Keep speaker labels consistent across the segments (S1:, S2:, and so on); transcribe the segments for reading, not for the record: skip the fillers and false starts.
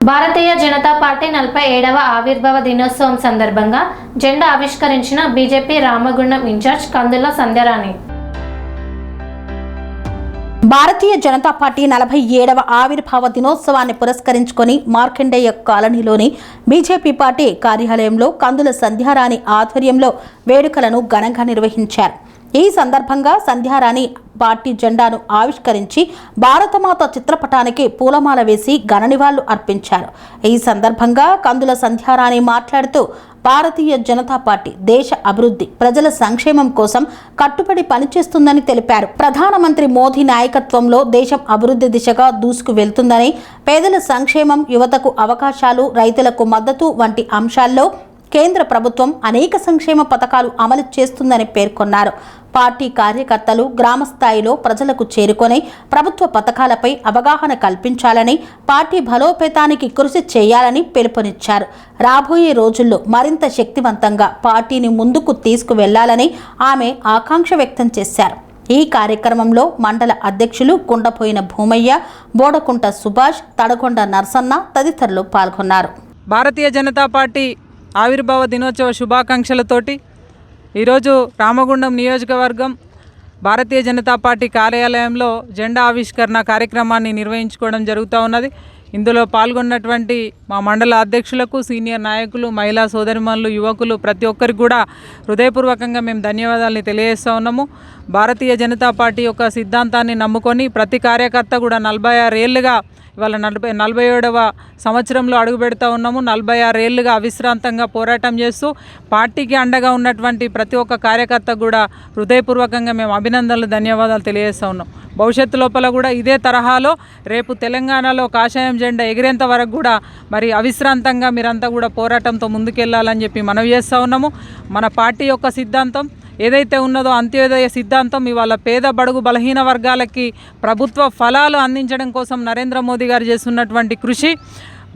S1: Bharatiya Janata party 47వ ఆవిర్భావ దినోత్సవం సందర్భంగా జెండా ఆవిష్కరించిన బీజేపీ రామగుండం ఇన్ఛార్జ్ కందుల సంధ్యారాణి.
S2: భారతీయ జనతా పార్టీ 47వ ఆవిర్భావ దినోత్సవాన్ని పురస్కరించుకొని మార్కండేయ కాలనీలోని బీజేపీ పార్టీ కార్యాలయంలో కందుల సంధ్యారాణి ఆధ్వర్యంలో వేడుకలను ఘనంగా నిర్వహించారు. ఈ సందర్భంగా సంధ్యారాణి పార్టీ జెండాను ఆవిష్కరించి భారతమాత చిత్రపటానికి పూలమాల వేసి ఘన నివాళులు అర్పించారు. ఈ సందర్భంగా కందుల సంధ్యారాణి మాట్లాడుతూ భారతీయ జనతా పార్టీ దేశ అభివృద్ధి, ప్రజల సంక్షేమం కోసం కట్టుబడి పనిచేస్తుందని తెలిపారు. ప్రధానమంత్రి మోదీ నాయకత్వంలో దేశం అభివృద్ధి దిశగా దూసుకు వెళ్తుందని, పేదల సంక్షేమం, యువతకు అవకాశాలు, రైతులకు మద్దతు వంటి అంశాల్లో కేంద్ర ప్రభుత్వం అనేక సంక్షేమ పథకాలు అమలు చేస్తుందని పేర్కొన్నారు. పార్టీ కార్యకర్తలు గ్రామ స్థాయిలో ప్రజలకు చేరుకొని ప్రభుత్వ పథకాలపై అవగాహన కల్పించాలని, పార్టీ బలోపేతానికి కృషి చేయాలని పిలుపునిచ్చారు. రాబోయే రోజుల్లో మరింత శక్తివంతంగా పార్టీని ముందుకు తీసుకువెళ్లాలని ఆమె ఆకాంక్ష వ్యక్తం చేశారు. ఈ కార్యక్రమంలో మండల అధ్యక్షులు కుండపోయిన భూమయ్య, బోడకుంట సుభాష్, తడగొండ నర్సన్న తదితరులు పాల్గొన్నారు.
S3: భారతీయ జనతా పార్టీ ఆవిర్భావ దినోత్సవ శుభాకాంక్షలతోటి ఈరోజు రామగుండం నియోజకవర్గం భారతీయ జనతా పార్టీ కార్యాలయంలో జెండా ఆవిష్కరణ కార్యక్రమాన్ని నిర్వహించుకోవడం జరుగుతూ ఉన్నది. ఇందులో పాల్గొన్నటువంటి మా మండల అధ్యక్షులకు, సీనియర్ నాయకులు, మహిళా సోదరిమణులు, యువకులు ప్రతి ఒక్కరికి కూడా హృదయపూర్వకంగా మేము ధన్యవాదాలని తెలియజేస్తూ ఉన్నాము. భారతీయ జనతా పార్టీ యొక్క సిద్ధాంతాన్ని నమ్ముకొని ప్రతి కార్యకర్త కూడా 46 ఏళ్ళుగా ఇవాళ 47వ సంవత్సరంలో అడుగు పెడతా ఉన్నాము. 46 ఏళ్ళుగా అవిశ్రాంతంగా పోరాటం చేస్తూ పార్టీకి అండగా ఉన్నటువంటి ప్రతి ఒక్క కార్యకర్త కూడా హృదయపూర్వకంగా మేము అభినందనలు, ధన్యవాదాలు తెలియజేస్తూ ఉన్నాం. భవిష్యత్తు లోపల కూడా ఇదే తరహాలో రేపు తెలంగాణలో కాషాయం జెండా ఎగిరేంత వరకు కూడా మరి అవిశ్రాంతంగా మీరంతా కూడా పోరాటంతో ముందుకెళ్లాలని చెప్పి మనవి చేస్తూ ఉన్నాము. మన పార్టీ యొక్క సిద్ధాంతం ఏదైతే ఉన్నదో అంత్యోదయ సిద్ధాంతం ఇవాళ పేద, బడుగు, బలహీన వర్గాలకి ప్రభుత్వ ఫలాలు అందించడం కోసం నరేంద్ర మోదీ గారు చేస్తున్నటువంటి కృషి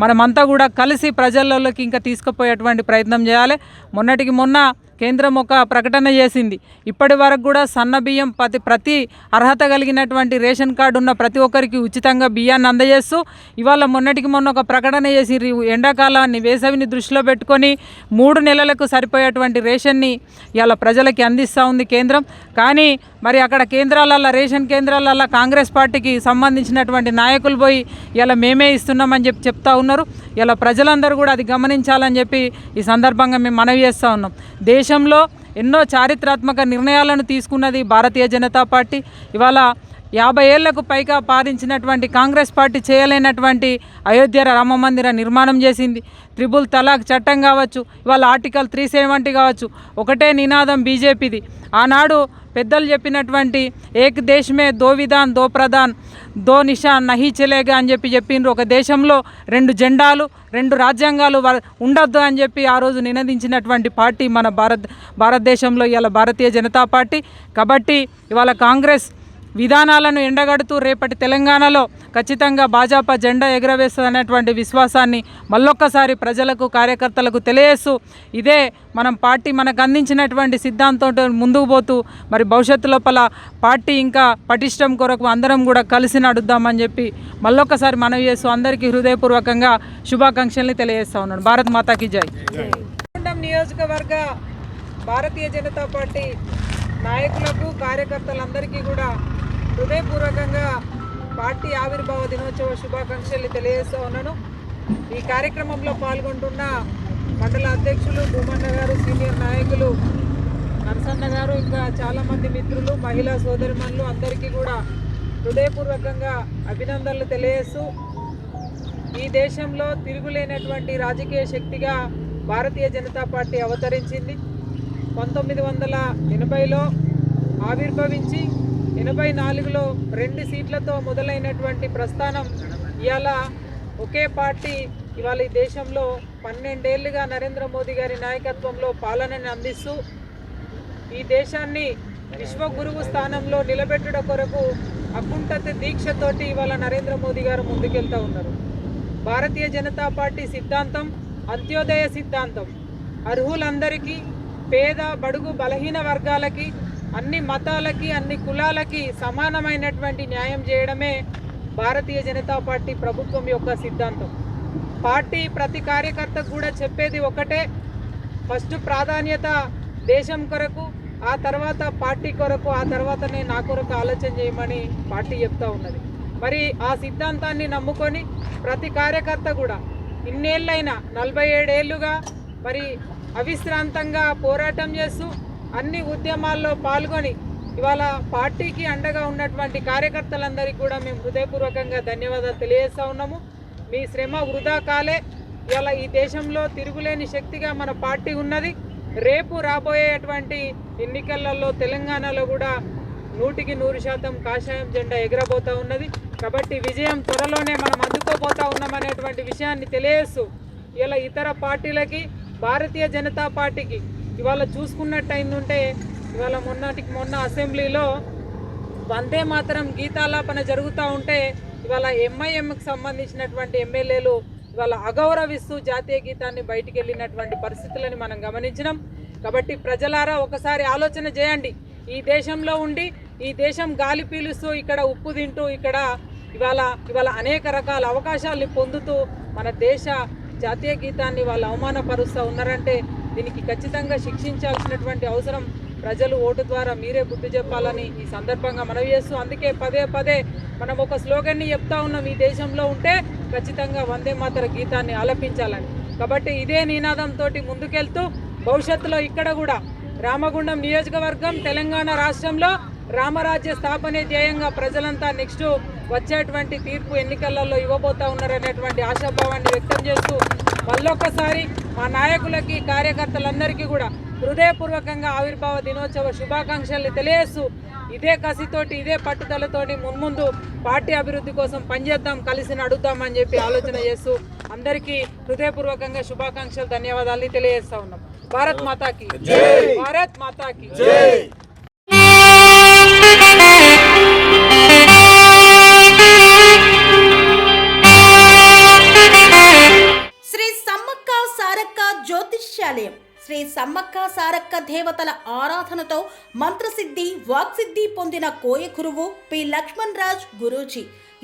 S3: మనమంతా కూడా కలిసి ప్రజల్లోకి ఇంకా తీసుకుపోయేటువంటి ప్రయత్నం చేయాలి. మొన్నటికి మొన్న కేంద్రం ఒక ప్రకటన చేసింది. ఇప్పటి వరకు కూడా సన్న బియ్యం ప్రతి అర్హత కలిగినటువంటి రేషన్ కార్డు ఉన్న ప్రతి ఒక్కరికి ఉచితంగా బియ్యాన్ని అందజేస్తూ ఇవాళ మొన్నటికి మొన్న ఒక ప్రకటన చేసి ఎండాకాలాన్ని, వేసవిని దృష్టిలో పెట్టుకొని 3 నెలలకు సరిపోయేటువంటి రేషన్ని ఇవాళ ప్రజలకి అందిస్తూ ఉంది కేంద్రం. కానీ మరి అక్కడ కేంద్రాలల్లో, రేషన్ కేంద్రాలల్లో కాంగ్రెస్ పార్టీకి సంబంధించినటువంటి నాయకులు పోయి ఇలా మేమే ఇస్తున్నామని చెప్తా ఉన్నారు. ఇలా ప్రజలందరూ కూడా అది గమనించాలని చెప్పి ఈ సందర్భంగా మేము మనవి చేస్తూ ఉన్నాం. దేశంలో ఎన్నో చారిత్రాత్మక నిర్ణయాలను తీసుకున్నది భారతీయ జనతా పార్టీ. ఇవాళ 50 ఏళ్లకు పైగా పాలించినటువంటి కాంగ్రెస్ పార్టీ చేయలేనటువంటి అయోధ్య రామ మందిర నిర్మాణం చేసింది. త్రిబుల్ తలాక్ చట్టం కావచ్చు, ఇవాళ ఆర్టికల్ 370 కావచ్చు, ఒకటే నినాదం బీజేపీది. ఆనాడు పెద్దలు చెప్పినటువంటి ఏక్ దేశ్ మే దో విధాన్, దో ప్రధాన్, దో నిషాన్ నహీ చలేగా అని చెప్పిండ్రు. ఒక దేశంలో 2 జెండాలు, 2 రాజ్యాంగాలు ఉండొద్దు అని చెప్పి ఆ రోజు నినదించినటువంటి పార్టీ మన భారతదేశంలో ఇవాళ భారతీయ జనతా పార్టీ. కాబట్టి ఇవాళ కాంగ్రెస్ విధానాలను ఎండగడుతూ రేపటి తెలంగాణలో ఖచ్చితంగా భాజపా జెండా ఎగురవేస్తుందనేటువంటి విశ్వాసాన్ని మళ్ళొక్కసారి ప్రజలకు, కార్యకర్తలకు తెలియజేస్తూ ఇదే మనం పార్టీ మనకు అందించినటువంటి సిద్ధాంతంతో ముందుకు పోతూ మరి భవిష్యత్తు లోపల పార్టీ ఇంకా పటిష్టం కొరకు అందరం కూడా కలిసి నడుద్దామని చెప్పి మళ్ళొక్కసారి మనవి చేస్తూ అందరికీ హృదయపూర్వకంగా శుభాకాంక్షల్ని తెలియజేస్తూ ఉన్నాను. భారత్ మాతాకి జై. నియోజకవర్గ భారతీయ జనతా పార్టీ నాయకులకు, కార్యకర్తలందరికీ కూడా హృదయపూర్వకంగా పార్టీ ఆవిర్భావ దినోత్సవ శుభాకాంక్షలు తెలియజేస్తూ ఉన్నాను. ఈ కార్యక్రమంలో పాల్గొంటున్న మండల అధ్యక్షులు భూమన్న గారు, సీనియర్ నాయకులు నరసన్న గారు, ఇంకా చాలామంది మిత్రులు, మహిళా సోదరిమణులు అందరికీ కూడా హృదయపూర్వకంగా అభినందనలు తెలియజేస్తూ ఈ దేశంలో తిరుగులేనటువంటి రాజకీయ శక్తిగా భారతీయ జనతా పార్టీ అవతరించింది. 1980లో ఆవిర్భవించి 84లో 2 సీట్లతో మొదలైనటువంటి ప్రస్థానం ఇవాళ ఒకే పార్టీ ఇవాళ ఈ దేశంలో 12 ఏళ్ళుగా నరేంద్ర మోదీ గారి నాయకత్వంలో పాలనని అందిస్తూ ఈ దేశాన్ని విశ్వగురువు స్థానంలో నిలబెట్టడం కొరకు అకుంఠిత దీక్షతోటి ఇవాళ నరేంద్ర మోదీ గారు ముందుకెళ్తూ ఉన్నారు. భారతీయ జనతా పార్టీ సిద్ధాంతం అంత్యోదయ సిద్ధాంతం. అర్హులందరికీ, పేద, బడుగు, బలహీన వర్గాలకి, అన్ని మతాలకి, అన్ని కులాలకి సమానమైనటువంటి న్యాయం చేయడమే భారతీయ జనతా పార్టీ ప్రభుత్వం యొక్క సిద్ధాంతం. పార్టీ ప్రతి కార్యకర్తకు కూడా చెప్పేది ఒకటే, ఫస్ట్ ప్రాధాన్యత దేశం కొరకు, ఆ తర్వాత పార్టీ కొరకు, ఆ తర్వాతనే నా కొరకు ఆలోచన చేయమని పార్టీ చెప్తా ఉన్నది. మరి ఆ సిద్ధాంతాన్ని నమ్ముకొని ప్రతి కార్యకర్త కూడా ఇన్నేళ్ళైనా 47 ఏళ్ళుగా మరి అవిశ్రాంతంగా పోరాటం చేస్తూ అన్ని ఉద్యమాల్లో పాల్గొని ఇవాళ పార్టీకి అండగా ఉన్నటువంటి కార్యకర్తలందరికీ కూడా మేము హృదయపూర్వకంగా ధన్యవాదాలు తెలియజేస్తూ ఉన్నాము. మీ శ్రమ వృధా కాలే. ఇవాళ ఈ దేశంలో తిరుగులేని శక్తిగా మన పార్టీ ఉన్నది. రేపు రాబోయేటువంటి ఎన్నికలలో తెలంగాణలో కూడా 100% కాషాయం జెండా ఎగరబోతూ ఉన్నది. కాబట్టి విజయం త్వరలోనే మనం అందుకోబోతా ఉన్నామనేటువంటి విషయాన్ని తెలియజేస్తూ ఇలా ఇతర పార్టీలకి, భారతీయ జనతా పార్టీకి ఇవాళ చూసుకున్నట్టయిందంటే ఇవాళ మొన్న అసెంబ్లీలో వందే మాతరం గీతాలాపన జరుగుతూ ఉంటే ఇవాళ ఎంఐఎంకి సంబంధించినటువంటి ఎమ్మెల్యేలు ఇవాళ అగౌరవిస్తూ జాతీయ గీతాన్ని బయటికి వెళ్ళినటువంటి పరిస్థితులని మనం గమనించినాం. కాబట్టి ప్రజలారా ఒకసారి ఆలోచన చేయండి. ఈ దేశంలో ఉండి ఈ దేశం గాలి పీలుస్తూ ఇక్కడ ఉప్పు తింటూ ఇక్కడ ఇవాళ అనేక రకాల అవకాశాలను పొందుతూ మన దేశ జాతీయ గీతాన్ని వాళ్ళు అవమానపరుస్తూ ఉన్నారంటే దీనికి ఖచ్చితంగా శిక్షించాల్సినటువంటి అవసరం ప్రజలు ఓటు ద్వారా మీరే బుద్ధి చెప్పాలని ఈ సందర్భంగా మనవి చేస్తూ, అందుకే పదే మనం ఒక స్లోగన్ని చెప్తా ఉన్నాం, ఈ దేశంలో ఉంటే ఖచ్చితంగా వందే మాతర గీతాన్ని ఆలపించాలని. కాబట్టి ఇదే నినాదంతో ముందుకెళ్తూ భవిష్యత్తులో ఇక్కడ కూడా రామగుండం నియోజకవర్గం తెలంగాణ రాష్ట్రంలో రామరాజ్య స్థాపనే ధ్యేయంగా ప్రజలంతా నెక్స్ట్ వచ్చేటువంటి తీర్పు ఎన్నికలలో ఇవ్వబోతా ఉన్నారనేటువంటి ఆశాభావాన్ని వ్యక్తం చేస్తూ మళ్ళొక్కసారి మా నాయకులకి, కార్యకర్తలందరికీ కూడా హృదయపూర్వకంగా ఆవిర్భావ దినోత్సవ శుభాకాంక్షల్ని తెలియజేస్తూ ఇదే కసితోటి, ఇదే పట్టుదలతోటి మున్ముందు పార్టీ అభివృద్ధి కోసం పనిచేద్దాం, కలిసి నడుద్దామని చెప్పి ఆలోచన చేస్తూ అందరికీ హృదయపూర్వకంగా శుభాకాంక్షలు, ధన్యవాదాలు తెలియజేస్తా ఉన్నాం. భారత్ మాతాకి జై, భారత్ మాతాకి జై.
S2: శ్రీ సమ్మక్క సారక్క జ్యోతిష్యాలయం శ్రీ సమ్మక్క సారక్క దేవతల ఆరాధనతో మంత్రసిద్ధి, వాక్సిద్ధి పొందిన కోయ గురువు పి లక్ష్మణ్ రాజ్ గురూజీ.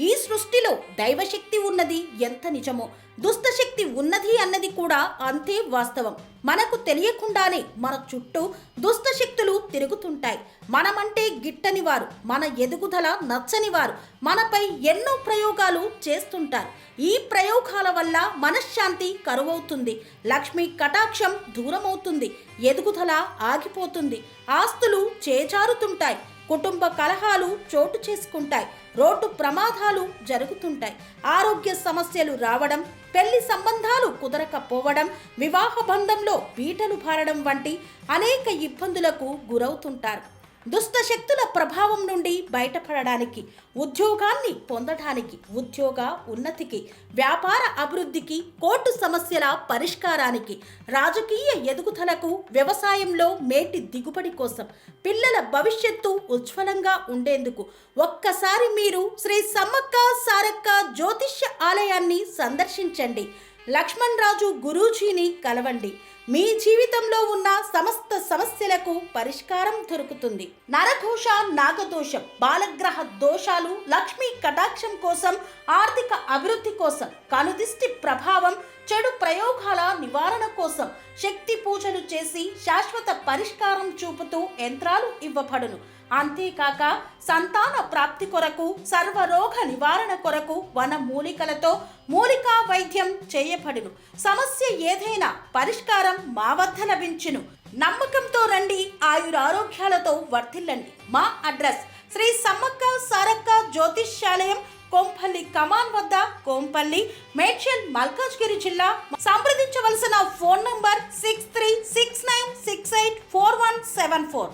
S2: ఈ సృష్టిలో దైవశక్తి ఉన్నది ఎంత నిజమో, దుష్టశక్తి ఉన్నది అన్నది కూడా అంతే వాస్తవం. మనకు తెలియకుండానే మన చుట్టూ దుష్టశక్తులు తిరుగుతుంటాయి. మనమంటే గిట్టని వారు, మన ఎదుగుదల నచ్చని వారు మనపై ఎన్నో ప్రయోగాలు చేస్తుంటారు. ఈ ప్రయోగాల వల్ల మనశ్శాంతి కరువవుతుంది, లక్ష్మీ కటాక్షం దూరమవుతుంది, ఎదుగుదల ఆగిపోతుంది, ఆస్తులు చేజారుతుంటాయి, కుటుంబ కలహాలు చోటు చేసుకుంటాయి, రోడ్డు ప్రమాదాలు జరుగుతుంటాయి, ఆరోగ్య సమస్యలు రావడం, పెళ్లి సంబంధాలు కుదరకపోవడం, వివాహ బంధంలో బీటలు భారడం వంటి అనేక ఇబ్బందులకు గురవుతుంటారు. దుష్ట శక్తుల ప్రభావం నుండి బయటపడడానికి, ఉద్యోగాన్ని పొందడానికి, ఉద్యోగ ఉన్నతికి, వ్యాపార అభివృద్ధికి, కోర్టు సమస్యల పరిష్కారానికి, రాజకీయ ఎదుగుదలకు, వ్యవసాయంలో మేటి దిగుబడి కోసం, పిల్లల భవిష్యత్తు ఉజ్వలంగా ఉండేందుకు ఒక్కసారి మీరు శ్రీ సమ్మక్క సారక్క జ్యోతిష్య ఆలయాన్ని సందర్శించండి. లక్ష్మణ్ రాజు గురూజీని కలవండి. మీ జీవితంలో ఉన్న సమస్త సమస్యలకు పరిష్కారం దొరుకుతుంది. నరఘోష, నాగదోషం, బాలగ్రహ దోషాలు, లక్ష్మీ కటాక్షం కోసం, ఆర్థిక అభివృద్ధి కోసం, కనుదిష్టి ప్రభావం, చెడు ప్రయోగాల నివారణ కోసం శక్తి పూజలు చేసి శాశ్వత పరిష్కారం చూపుతూ యంత్రాలు ఇవ్వబడును. అంతేకాక సంతాన ప్రాప్తి కొరకు, సర్వరోగ నివారణ కొరకు వన మూలికలతో మూలికా వైద్యం చేయబడును. సమస్య ఏదైనా పరిష్కారం మా వద్ద లభించును. నమ్మకంతో రండి, ఆయురారోగ్యాలతో వర్ధిల్లండి. మా అడ్రస్ శ్రీ సమ్మక్క సారక్క జ్యోతిష్యాలయం, కోంపల్లి కమాన్ వద్ద, కోంపల్లి, మేడ్చల్, మల్కాజ్గిరి జిల్లా. సంప్రదించవలసిన ఫోన్ నంబర్ 6369684174.